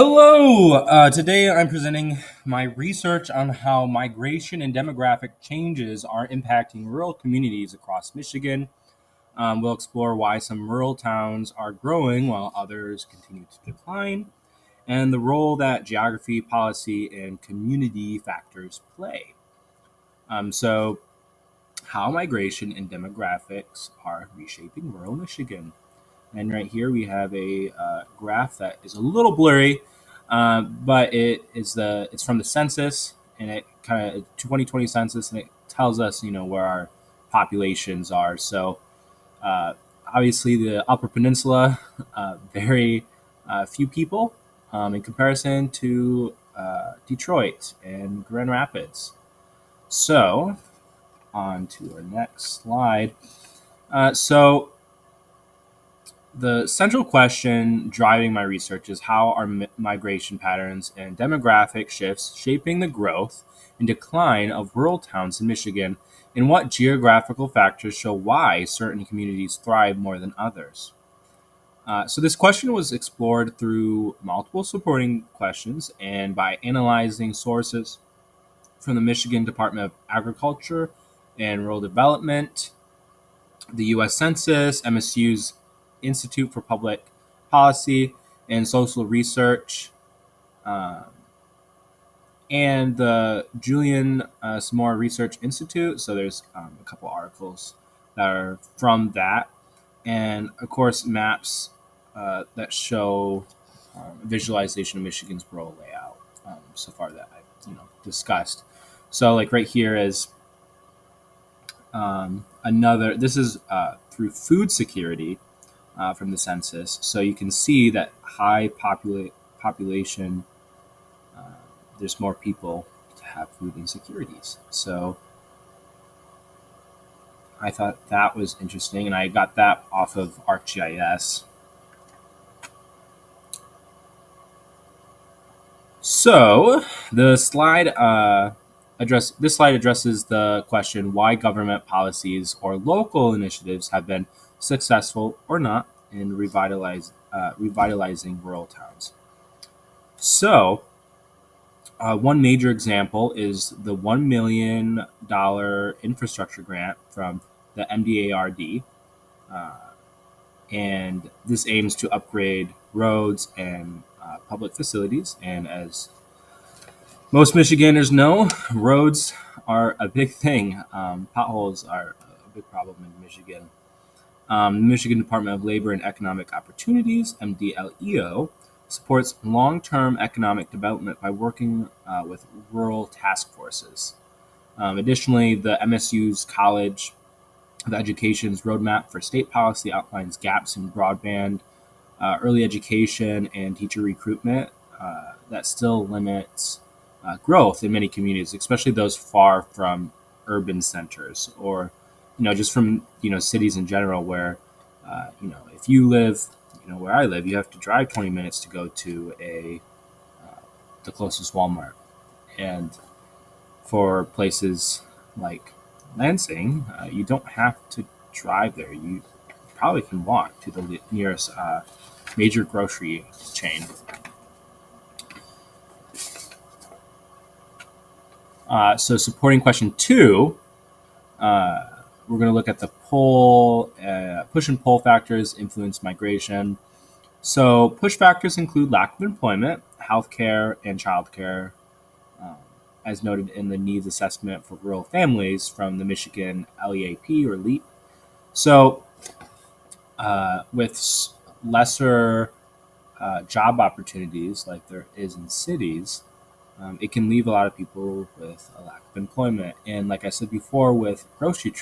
Hello! Today I'm presenting my research on how migration and demographic changes are impacting rural communities across Michigan. We'll explore why some rural towns are growing while others continue to decline, and the role that geography, policy, and community factors play. So, how migration and demographics are reshaping rural Michigan. And right here we have a graph that is a little blurry, but it's from the census, and it kind of 2020 census, and it tells us where our populations are. So obviously the Upper Peninsula, very few people in comparison to Detroit and Grand Rapids. So on to our next slide. So the central question driving my research is how are migration patterns and demographic shifts shaping the growth and decline of rural towns in Michigan, and what geographical factors show why certain communities thrive more than others. So, this question was explored through multiple supporting questions and by analyzing sources from the Michigan Department of Agriculture and Rural Development, the U.S. Census, MSU's Institute for Public Policy and Social Research, um, and the Julian Samora Research Institute. So there's a couple articles that are from that, and of course maps that show visualization of Michigan's rural layout so far that I've discussed. So like right here is another. This is through food security from the census. So you can see that high population, uh, there's more people to have food insecurities. So I thought that was interesting, and I got that off of ArcGIS. So the slide this slide addresses the question why government policies or local initiatives have been successful or not in revitalizing rural towns. So one major example is the $1 million infrastructure grant from the MDARD, uh, and this aims to upgrade roads and public facilities. And as most Michiganders know, roads are a big thing. Potholes are a big problem in Michigan. The Michigan Department of Labor and Economic Opportunities, MDLEO, supports long term economic development by working with rural task forces. Additionally, the MSU's College of Education's roadmap for state policy outlines gaps in broadband, early education, and teacher recruitment that still limits growth in many communities, especially those far from urban centers or just from cities in general where if you live where I live, you have to drive 20 minutes to go to a the closest Walmart. And for places like Lansing, you don't have to drive there. You probably can walk to the nearest major grocery chain. So supporting question two, we're going to look at the push and pull factors influence migration. So push factors include lack of employment, healthcare, and childcare, um, as noted in the needs assessment for rural families from the Michigan LEAP or LEAP. So with lesser job opportunities like there is in cities, it can leave a lot of people with a lack of employment. And like I said before, with grocery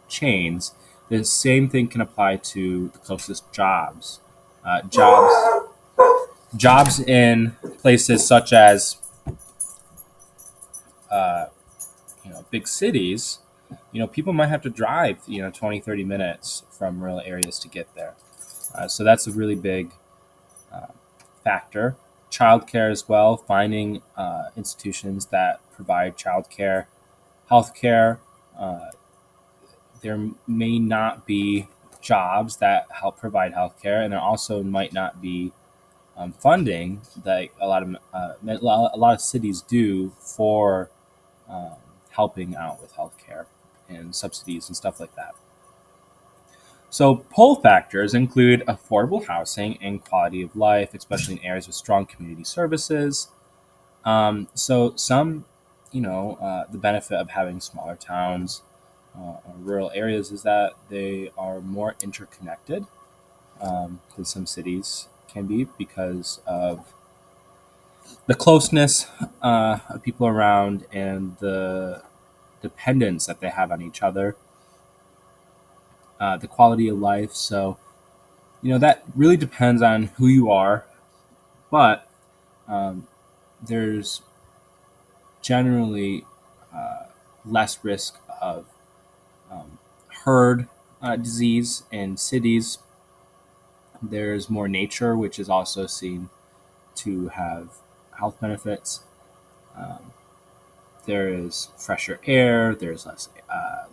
chains, the same thing can apply to the closest jobs. Jobs in places such as uh, big cities. People might have to drive 20, 30 minutes from rural areas to get there. So that's a really big uh, factor. Childcare as well, finding institutions that provide childcare, healthcare. Uh, there may not be jobs that help provide healthcare, and there also might not be. funding that a lot of cities do for um, helping out with healthcare and subsidies and stuff like that. So, pull factors include affordable housing and quality of life, especially in areas with strong community services. So, the benefit of having smaller towns or rural areas is that they are more interconnected than some cities can be because of the closeness of people around and the dependence that they have on each other, the quality of life. So, that really depends on who you are, but um, there's generally uh, less risk of um, herd disease in cities. There's more nature, which is also seen to have health benefits. Um, there is fresher air, there's less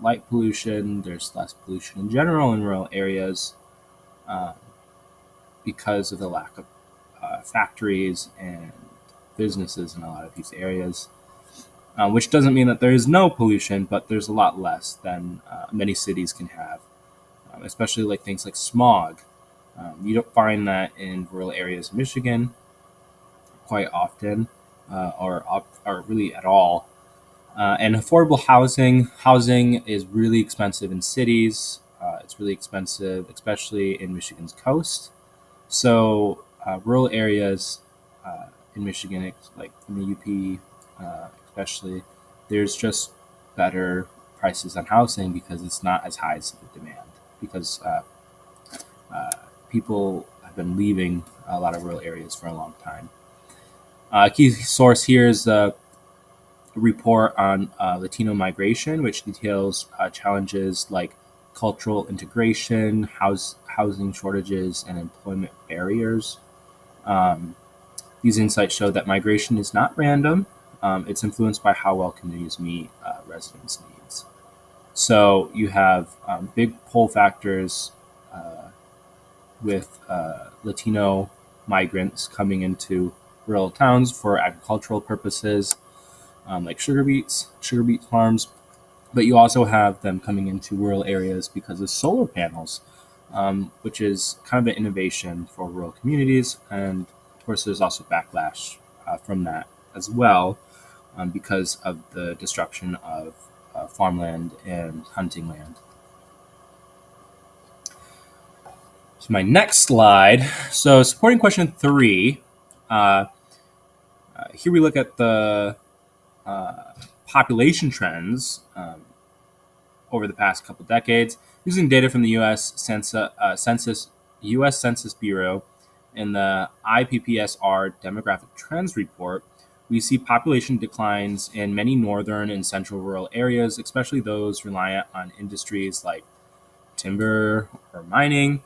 light pollution, there's less pollution in general in rural areas um, because of the lack of factories and businesses in a lot of these areas. Which doesn't mean that there is no pollution, but there's a lot less than many cities can have, especially like things like smog. You don't find that in rural areas of Michigan quite often, or really at all. And affordable housing is really expensive in cities. It's really expensive, especially in Michigan's coast. So rural areas in Michigan, like in the UP, especially, there's just better prices on housing because it's not as high as the demand. Because uh, people have been leaving a lot of rural areas for a long time. A key source here is a report on Latino migration, which details challenges like cultural integration, housing shortages, and employment barriers. Um, these insights show that migration is not random. It's influenced by how well communities meet residents' needs. So you have big pull factors with Latino migrants coming into rural towns for agricultural purposes, like sugar beet farms. But you also have them coming into rural areas because of solar panels, which is kind of an innovation for rural communities. And of course, there's also backlash from that as well because of the destruction of farmland and hunting land. So my next slide. So supporting question 3. Uh, Here we look at the uh, population trends over the past couple decades using data from the U.S. Census Bureau and the IPPSR Demographic Trends Report. We see population declines in many northern and central rural areas, especially those reliant on industries like timber or mining.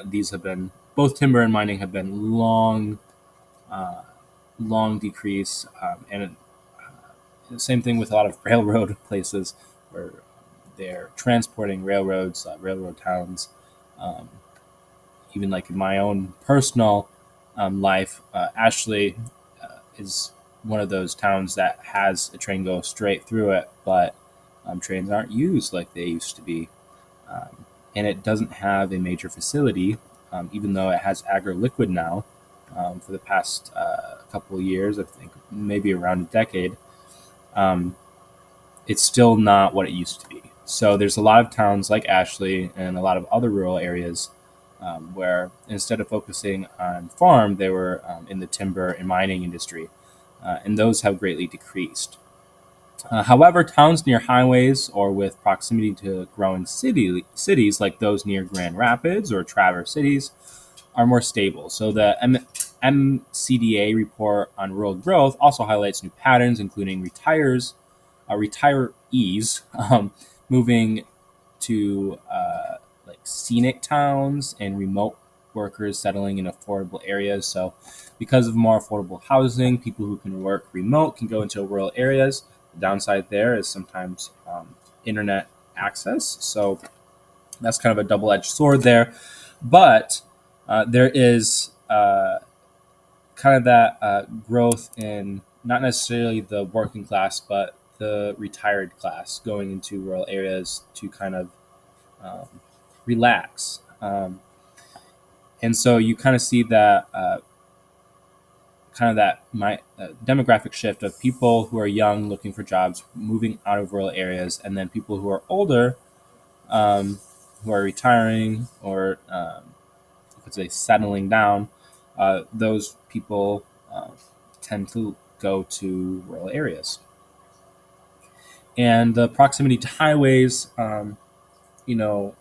These have been both timber and mining have been uh, long decrease, and same thing with a lot of railroad places where they're transporting railroad towns. Um, Even like in my own personal life, Ashley is one of those towns that has a train go straight through it, but trains aren't used like they used to be. And it doesn't have a major facility, even though it has agro-liquid now for the past couple of years, I think maybe around a decade. Um, it's still not what it used to be. So there's a lot of towns like Ashley and a lot of other rural areas where instead of focusing on farm, they were in the timber and mining industry, and those have greatly decreased. However, towns near highways or with proximity to growing cities like those near Grand Rapids or Traverse cities are more stable. So the MCDA report on rural growth also highlights new patterns, including retirees moving to like scenic towns and remote workers settling in affordable areas. So, because of more affordable housing, people who can work remote can go into rural areas. The downside there is sometimes internet access. So, that's kind of a double edged sword there. But there is kind of that growth in not necessarily the working class, but the retired class going into rural areas to kind of um, relax. And so you kind of see that demographic shift of people who are young looking for jobs moving out of rural areas, and then people who are older um, who are retiring or let's say settling down. Those people tend to go to rural areas, and the proximity to highways. You know,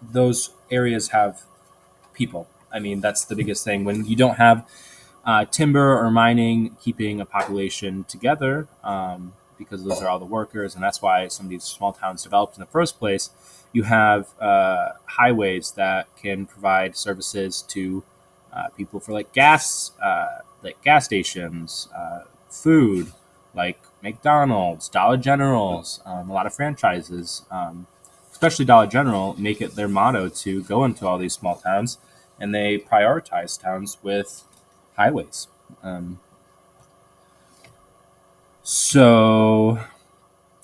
those areas have people. I mean, that's the biggest thing. When you don't have timber or mining keeping a population together, because those are all the workers, and that's why some of these small towns developed in the first place. You have highways that can provide services to people for like gas stations, food, like McDonald's, Dollar Generals, a lot of franchises. Especially Dollar General, make it their motto to go into all these small towns, and they prioritize towns with highways. Um, so,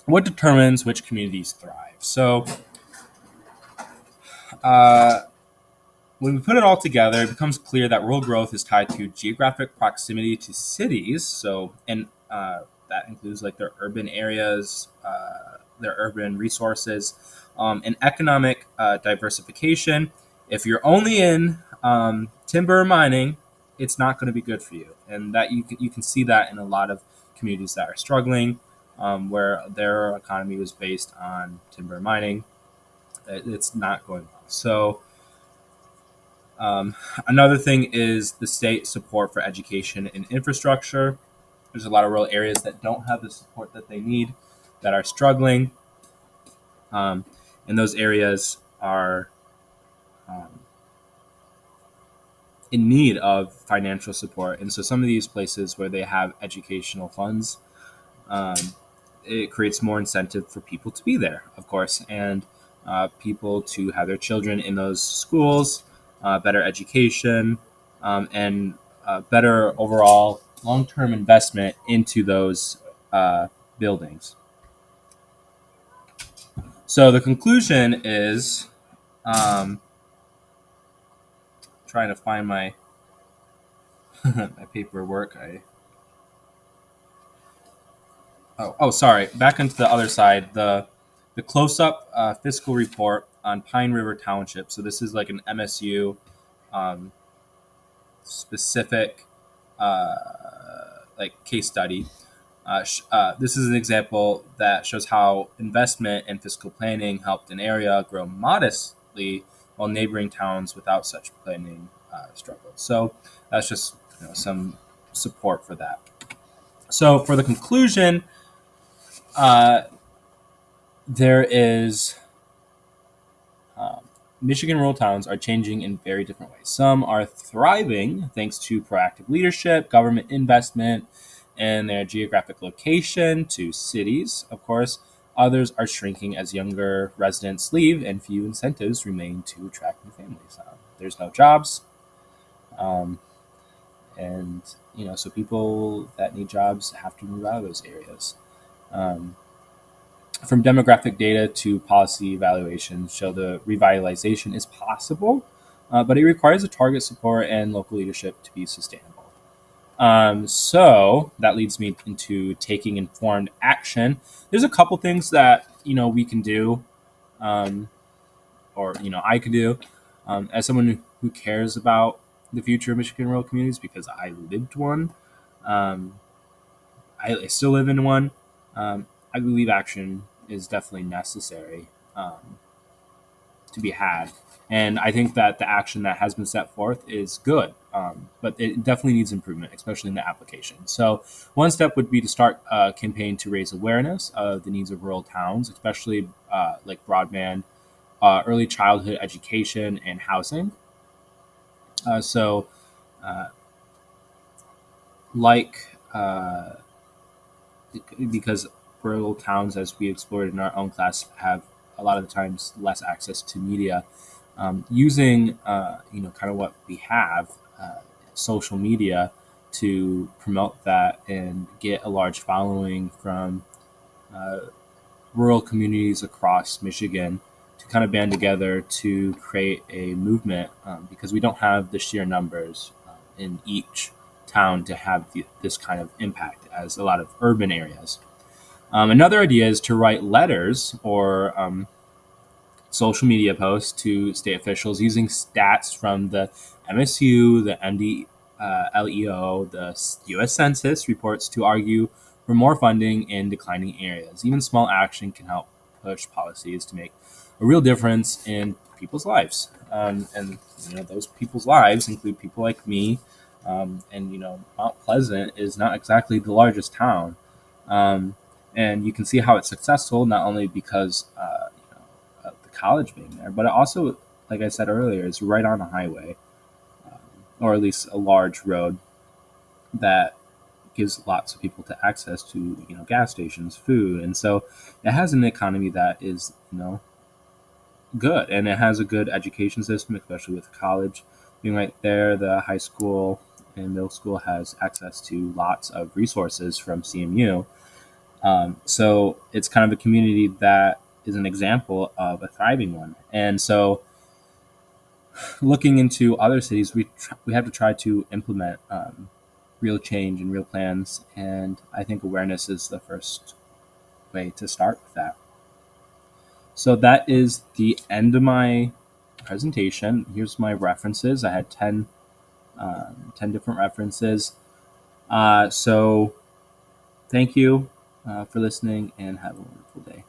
what determines which communities thrive? So, uh, when we put it all together, it becomes clear that rural growth is tied to geographic proximity to cities. So, and that includes like their urban areas, their urban resources, and economic diversification. If you're only in timber mining, it's not going to be good for you, and that you can see that in a lot of communities that are struggling, where their economy was based on timber mining. It's not going well. So another thing is the state support for education and infrastructure. There's a lot of rural areas that don't have the support that they need, that are struggling, um, and those areas are um, in need of financial support. And so, some of these places where they have educational funds, um, it creates more incentive for people to be there, of course, and people to have their children in those schools, better education, and better overall long term investment into those buildings. So the conclusion is trying to find my my paperwork. Sorry. Back into the other side. The close up fiscal report on Pine River Township. So this is like an MSU um, specific uh, like case study. This is an example that shows how investment and fiscal planning helped an area grow modestly while neighboring towns without such planning struggled. So that's just some support for that. So for the conclusion, uh, there is Michigan rural towns are changing in very different ways. Some are thriving thanks to proactive leadership, government investment, and their geographic location to cities, of course. Others are shrinking as younger residents leave and few incentives remain to attract new families. There's no jobs, um, and so people that need jobs have to move out of those areas. Um, from demographic data to policy evaluations show the revitalization is possible, but it requires a target support and local leadership to be sustainable. So that leads me into taking informed action. There's a couple things that we can do, um, or I could do, as someone who cares about the future of Michigan rural communities because I lived one. Um, I still live in one. I believe action is definitely necessary to be had. And I think that the action that has been set forth is good, but it definitely needs improvement, especially in the application. So, one step would be to start a campaign to raise awareness of the needs of rural towns, especially like broadband, early childhood education, and housing. So, uh, like because rural towns, as we explored in our own class, have a lot of the times less access to media. Using kind of what we have social media to promote that and get a large following from uh, rural communities across Michigan to kind of band together to create a movement because we don't have the sheer numbers in each town to have this kind of impact as a lot of urban areas. Another idea is to write letters or social media posts to state officials using stats from the MSU, the MDLEO, the U.S. Census reports to argue for more funding in declining areas. Even small action can help push policies to make a real difference in people's lives. And those people's lives include people like me. And Mount Pleasant is not exactly the largest town. Um, and you can see how it's successful not only because of the college being there, but it also, like I said earlier, is right on a highway, um, or at least a large road that gives lots of people to access to gas stations, food, and so it has an economy that is good, and it has a good education system, especially with college being right there. The high school and middle school has access to lots of resources from CMU. So it's kind of a community that is an example of a thriving one. And so, looking into other cities, we have to try to implement real change and real plans. And I think awareness is the first way to start with that. So that is the end of my presentation. Here's my references. I had 10 different references. So thank you for listening and have a wonderful day.